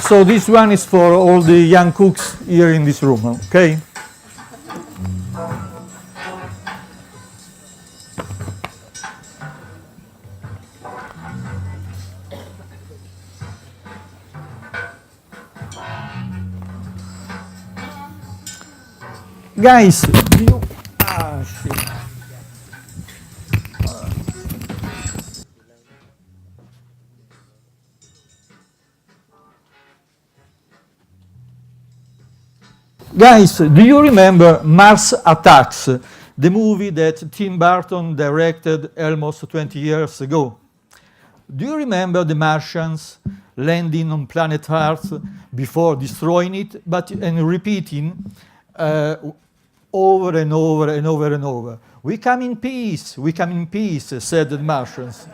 So this one is for all the young cooks here in this room, okay? Guys, shit. Guys, do you remember Mars Attacks, the movie that Tim Burton directed almost 20 years ago? Do you remember the Martians landing on planet Earth before destroying it, and repeating over and over and over and over? We come in peace, said the Martians.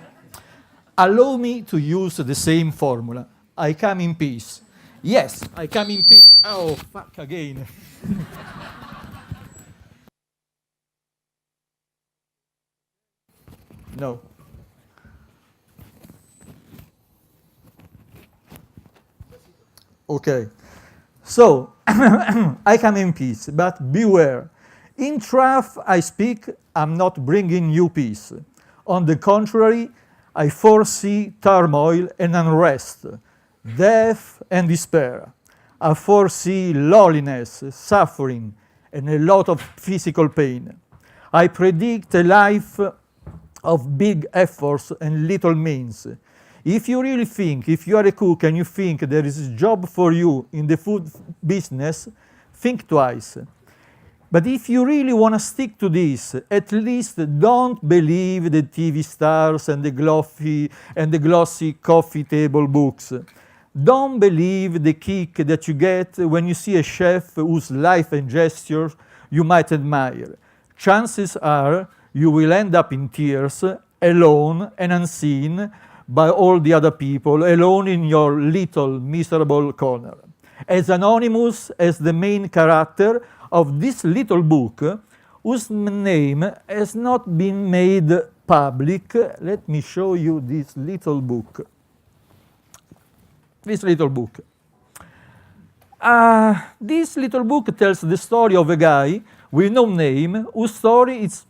Allow me to use the same formula. I come in peace. Yes, I come in peace. Oh, fuck again. No. Okay. So, I come in peace, but beware. In truth I speak, I'm not bringing you peace. On the contrary, I foresee turmoil and unrest, death and despair. I foresee loneliness, suffering, and a lot of physical pain. I predict a life of big efforts and little means. If you really think, if you are a cook and you think there is a job for you in the food business, think twice. But if you really want to stick to this, at least don't believe the TV stars and the glossy coffee table books. Don't believe the kick that you get when you see a chef whose life and gestures you might admire. Chances are you will end up in tears, alone and unseen by all the other people, alone in your little miserable corner. As anonymous as the main character of this little book, whose name has not been made public. Let me show you this little book. This little book tells the story of a guy with no name, whose story is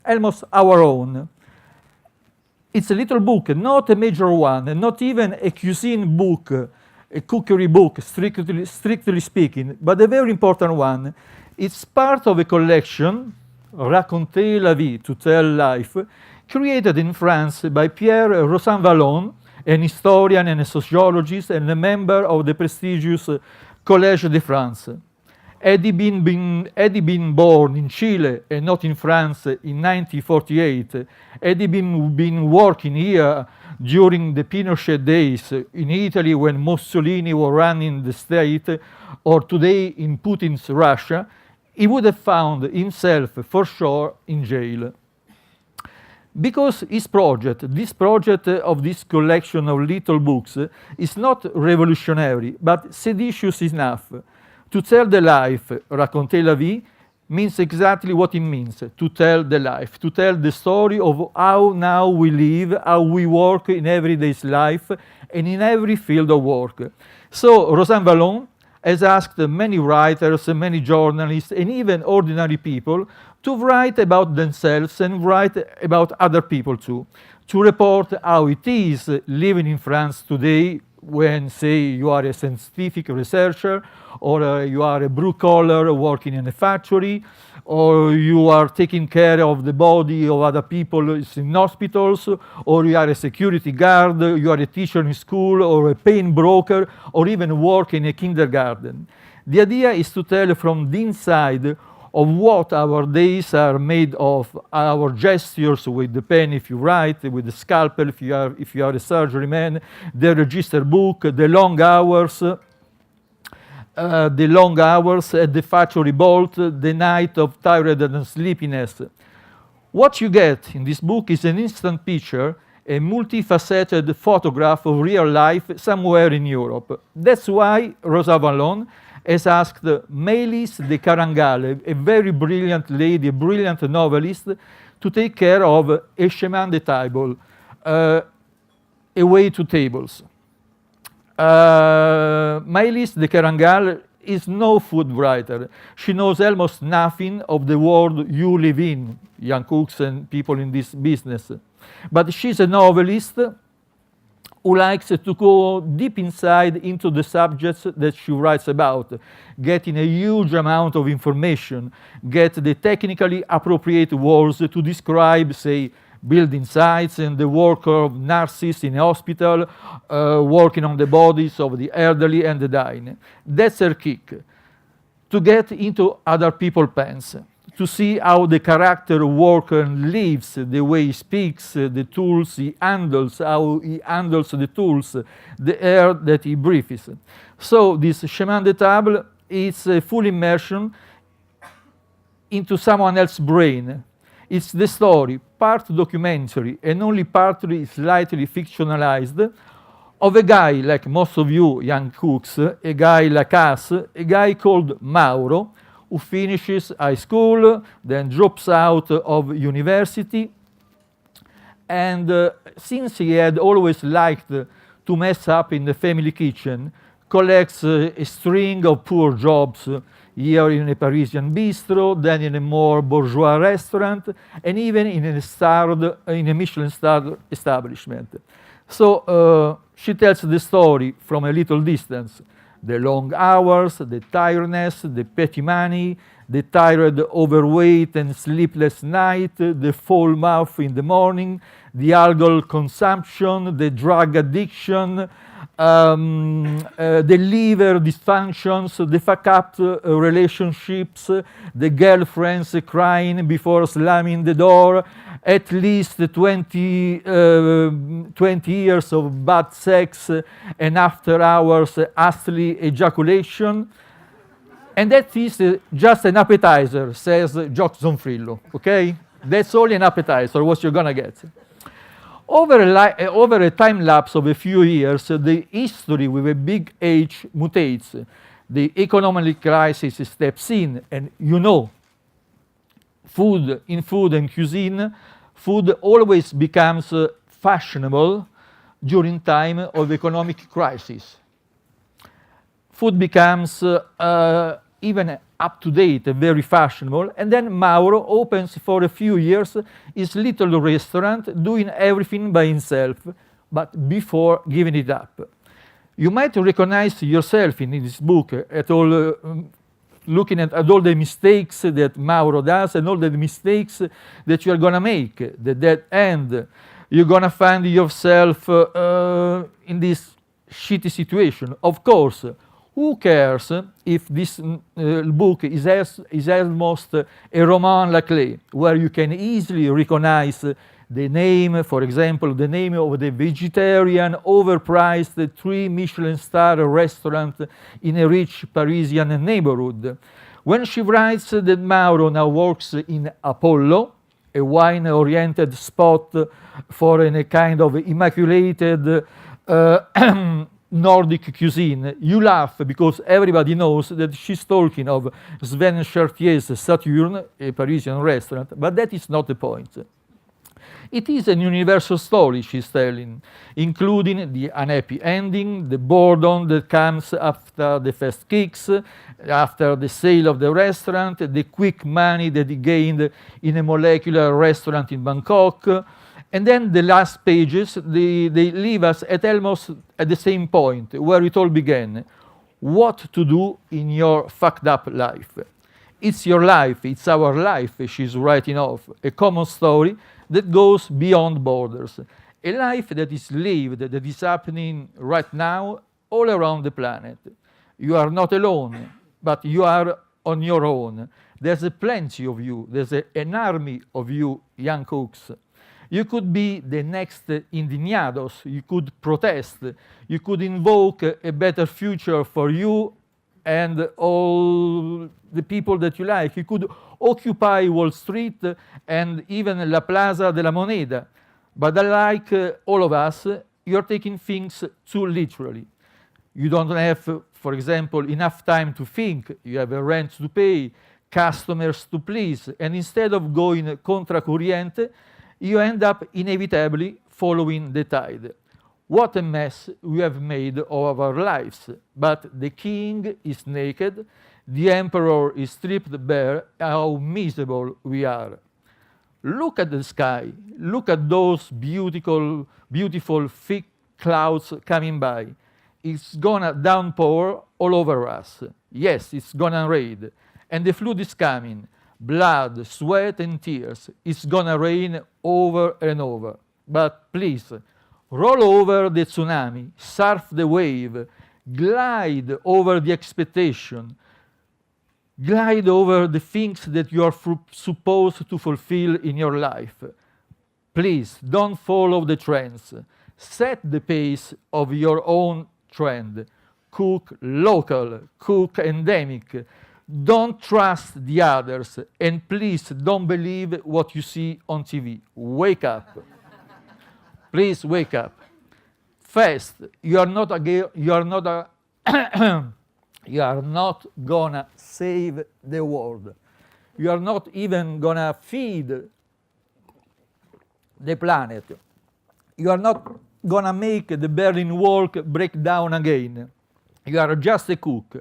almost our own. It's a little book, not a major one, not even a cuisine book, a cookery book, strictly speaking, but a very important one. It's part of a collection, Raconter la vie, to tell life, created in France by Pierre Rosanvallon, an historian and a sociologist and a member of the prestigious Collège de France. Had he been born in Chile and not in France in 1948, had he been working here during the Pinochet days in Italy when Mussolini was running the state, or today in Putin's Russia, he would have found himself for sure in jail. Because this project of this collection of little books is not revolutionary, but seditious enough. To tell the life, raconter la vie, means exactly what it means, to tell the life, to tell the story of how now we live, how we work in everyday's life, and in every field of work. So Rosanvallon has asked many writers, many journalists, and even ordinary people to write about themselves and write about other people too, to report how it is living in France today when, say, you are a scientific researcher, or you are a blue collar working in a factory, or you are taking care of the body of other people in hospitals, or you are a security guard, you are a teacher in school, or a paint broker, or even work in a kindergarten. The idea is to tell from the inside of what our days are made of, our gestures with the pen if you write, with the scalpel if you are a surgery man, the register book, the long hours at the factory vault, the night of tiredness and sleepiness. What you get in this book is an instant picture, a multifaceted photograph of real life somewhere in Europe. That's why Rosanvallon has asked Melis de Carangale, a very brilliant lady, a brilliant novelist, to take care of A Chemin de Table, A Way to Tables. Maëlys de Kerangal is no food writer. She knows almost nothing of the world you live in, young cooks and people in this business. But she's a novelist who likes to go deep inside into the subjects that she writes about, getting a huge amount of information, get the technically appropriate words to describe, say, building sites and the work of nurses in a hospital, working on the bodies of the elderly and the dying. That's her kick, to get into other people's pants, to see how the character works and lives, the way he speaks, the tools he handles, how he handles the tools, the air that he breathes. So this chemin de table is a full immersion into someone else's brain. It's the story, part documentary and only partly slightly fictionalized, of a guy like most of you young cooks, a guy like us, a guy called Mauro, who finishes high school, then drops out of university, and since he had always liked to mess up in the family kitchen, collects a string of poor jobs, here in a Parisian bistro, then in a more bourgeois restaurant, and even in a Michelin-starred establishment. So she tells the story from a little distance. The long hours, the tiredness, the petty money, the tired overweight and sleepless night, the full mouth in the morning, the alcohol consumption, the drug addiction, the liver dysfunctions, the fuck-up relationships, the girlfriends crying before slamming the door, at least 20 years of bad sex and after hours astly ejaculation. And that is just an appetizer, says Jock Zonfrillo, okay? That's only an appetizer, what you're gonna get. Over a time lapse of a few years, the history with a big H mutates. The economic crisis steps in, and you know, food and cuisine, food always becomes fashionable during time of economic crisis. Food becomes even up to date, very fashionable, and then Mauro opens for a few years his little restaurant, doing everything by himself, but before giving it up. You might recognize yourself in this book at all, looking at all the mistakes that Mauro does and all the mistakes that you are gonna make, the dead end. You're gonna find yourself in this shitty situation. Of course, who cares if this book is almost a roman la clé, where you can easily recognize the name, for example, the name of the vegetarian, overpriced 3 Michelin-star restaurant in a rich Parisian neighborhood. When she writes that Mauro now works in Apollo, a wine-oriented spot for a kind of immaculated Nordic cuisine, you laugh because everybody knows that she's talking of Sven Chartier's Saturne, a Parisian restaurant, but that is not the point. It is an universal story she's telling, including the unhappy ending, the boredom that comes after the first kicks, after the sale of the restaurant, the quick money that he gained in a molecular restaurant in Bangkok. And then the last pages, they leave us at almost at the same point where it all began. What to do in your fucked up life. It's your life, it's our life she's writing off, a common story that goes beyond borders. A life that is lived, that is happening right now all around the planet. You are not alone, but you are on your own. There's plenty of you, there's an army of you young cooks. You could be the next indignados, you could protest, you could invoke a better future for you and all the people that you like. You could occupy Wall Street and even La Plaza de la Moneda. But unlike all of us, you're taking things too literally. You don't have, for example, enough time to think. You have a rent to pay, customers to please, and instead of going contra corriente, you end up inevitably following the tide. What a mess we have made of our lives. But the king is naked, the emperor is stripped bare, how miserable we are. Look at the sky, look at those beautiful, beautiful thick clouds coming by. It's gonna downpour all over us. Yes, it's gonna rain. And the flood is coming. Blood, sweat, and tears. It's gonna rain over and over. But please, roll over the tsunami, surf the wave, glide over the expectation, glide over the things that you are supposed to fulfill in your life. Please, don't follow the trends. Set the pace of your own trend. Cook local, cook endemic. Don't trust the others, and please don't believe what you see on TV. Wake up. Please wake up. Fast. You are not you are not gonna save the world. You are not even gonna feed the planet. You are not gonna make the Berlin Wall break down again. You are just a cook,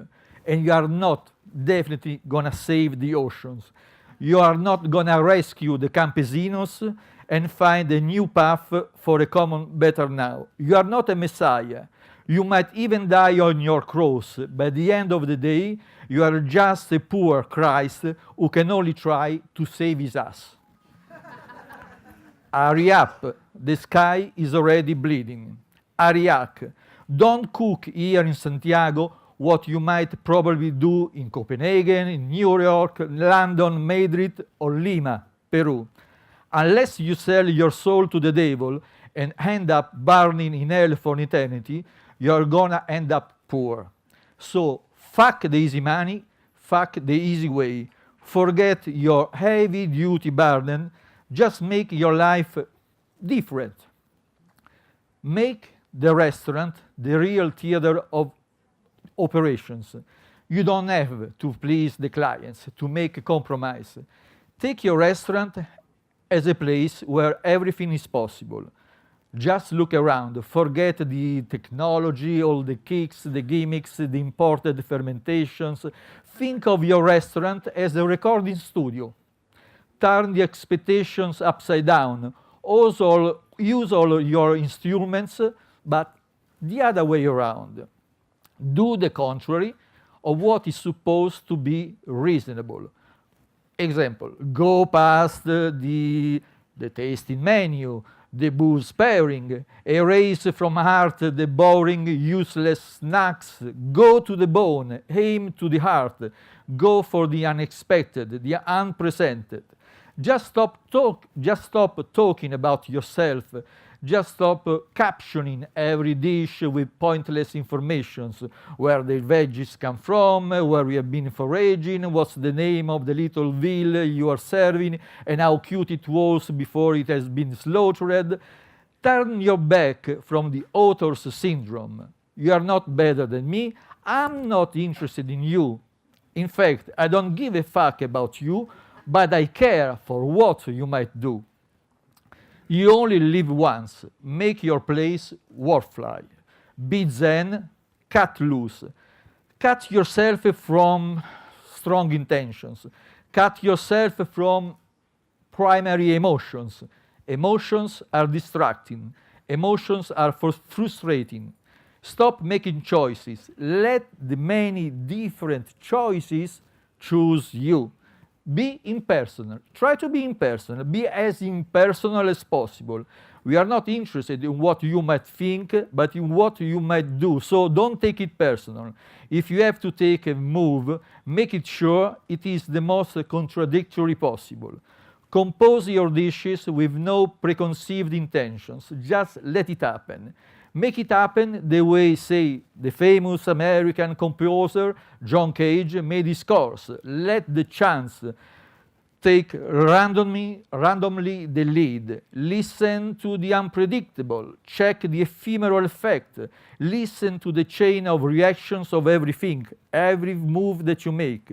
and you are not definitely gonna save the oceans. You are not gonna rescue the campesinos and find a new path for a common better now. You are not a messiah. You might even die on your cross, but at the end of the day, you are just a poor Christ who can only try to save his ass. Hurry up, the sky is already bleeding. Hurry up. Don't cook here in Santiago what you might probably do in Copenhagen, in New York, London, Madrid, or Lima, Peru. Unless you sell your soul to the devil and end up burning in hell for eternity, you're gonna end up poor. So fuck the easy money, fuck the easy way. Forget your heavy-duty burden, just make your life different. Make the restaurant the real theater of operations. You don't have to please the clients, to make a compromise. Take your restaurant as a place where everything is possible. Just look around, forget the technology, all the kicks, the gimmicks, the imported fermentations. Think of your restaurant as a recording studio. Turn the expectations upside down. Also, use all your instruments, but the other way around. Do the contrary of what is supposed to be reasonable. Example, go past the tasting menu, the booze pairing, erase from heart the boring, useless snacks, go to the bone, aim to the heart, go for the unexpected, the unpresented. Just stop talking about yourself. Just stop captioning every dish with pointless informations. Where the veggies come from, where we have been foraging, what's the name of the little veal you are serving, and how cute it was before it has been slaughtered. Turn your back from the author's syndrome. You are not better than me. I'm not interested in you. In fact, I don't give a fuck about you, but I care for what you might do. You only live once. Make your place worthwhile. Be zen, cut loose. Cut yourself from strong intentions. Cut yourself from primary emotions. Emotions are distracting. Emotions are frustrating. Stop making choices. Let the many different choices choose you. Be impersonal. Try to be impersonal. Be as impersonal as possible. We are not interested in what you might think, but in what you might do. So don't take it personal. If you have to take a move, make it sure it is the most contradictory possible. Compose your dishes with no preconceived intentions. Just let it happen. Make it happen the way, say, the famous American composer John Cage made his scores. Let the chance take randomly the lead. Listen to the unpredictable. Check the ephemeral effect. Listen to the chain of reactions of everything, every move that you make.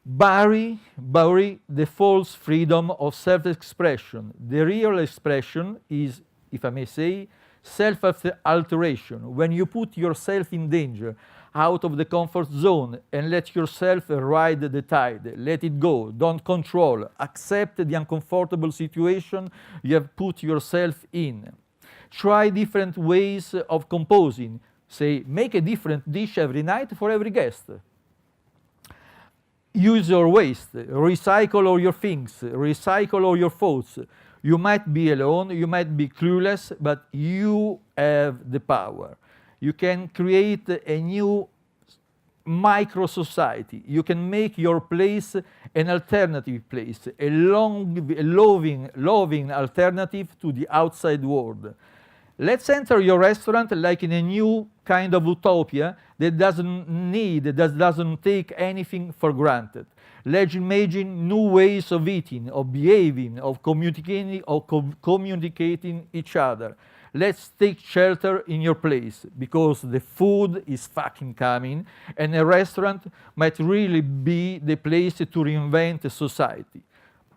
Bury the false freedom of self-expression. The real expression is, if I may say, self-alteration, when you put yourself in danger, out of the comfort zone, and let yourself ride the tide. Let it go. Don't control. Accept the uncomfortable situation you have put yourself in. Try different ways of composing. Say, make a different dish every night for every guest. Use your waste. Recycle all your things. Recycle all your thoughts. You might be alone, you might be clueless, but you have the power. You can create a new micro-society. You can make your place an alternative place, a loving alternative to the outside world. Let's enter your restaurant like in a new kind of utopia that doesn't take anything for granted. Let's imagine new ways of eating, of behaving, of communicating each other. Let's take shelter in your place, because the food is fucking coming, and a restaurant might really be the place to reinvent society.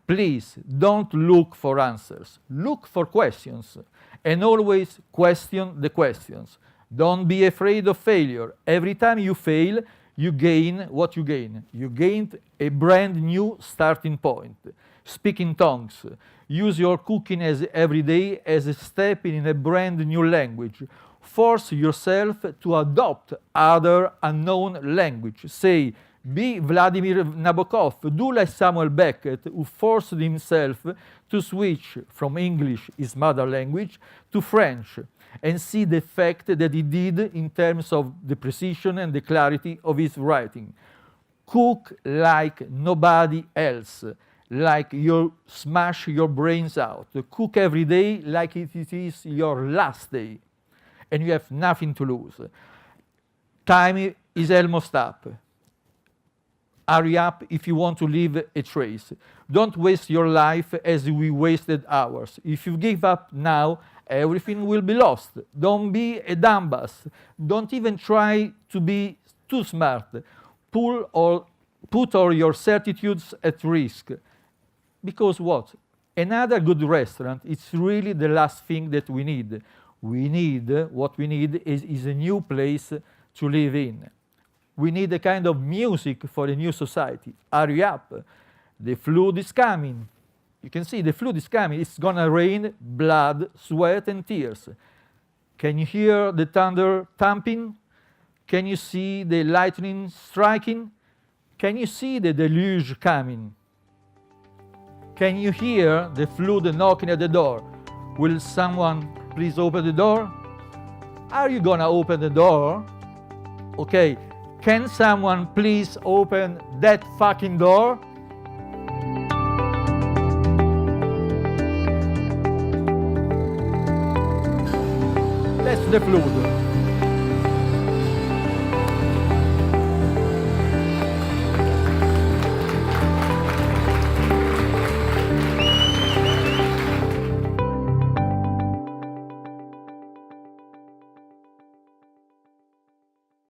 Please don't look for answers. Look for questions, and always question the questions. Don't be afraid of failure. Every time you fail, you gain what you gain. You gained a brand new starting point. Speak in tongues. Use your cooking every day as a step in a brand new language. Force yourself to adopt other unknown language. Say, be Vladimir Nabokov. Do like Samuel Beckett, who forced himself to switch from English, his mother language, to French, and see the effect that he did in terms of the precision and the clarity of his writing. Cook like nobody else, like you smash your brains out. Cook every day like it is your last day, and you have nothing to lose. Time is almost up. Hurry up if you want to leave a trace. Don't waste your life as we wasted ours. If you give up now, everything will be lost. Don't be a dumbass. Don't even try to be too smart. Put all your certitudes at risk. Because what? Another good restaurant, it's really the last thing that we need. What we need is a new place to live in. We need a kind of music for a new society. Hurry up. The flood is coming. You can see the flood is coming. It's gonna rain blood, sweat, and tears. Can you hear the thunder thumping? Can you see the lightning striking? Can you see the deluge coming? Can you hear the flood knocking at the door? Will someone please open the door? Are you gonna open the door? Okay. Can someone please open that fucking door? That's the flood.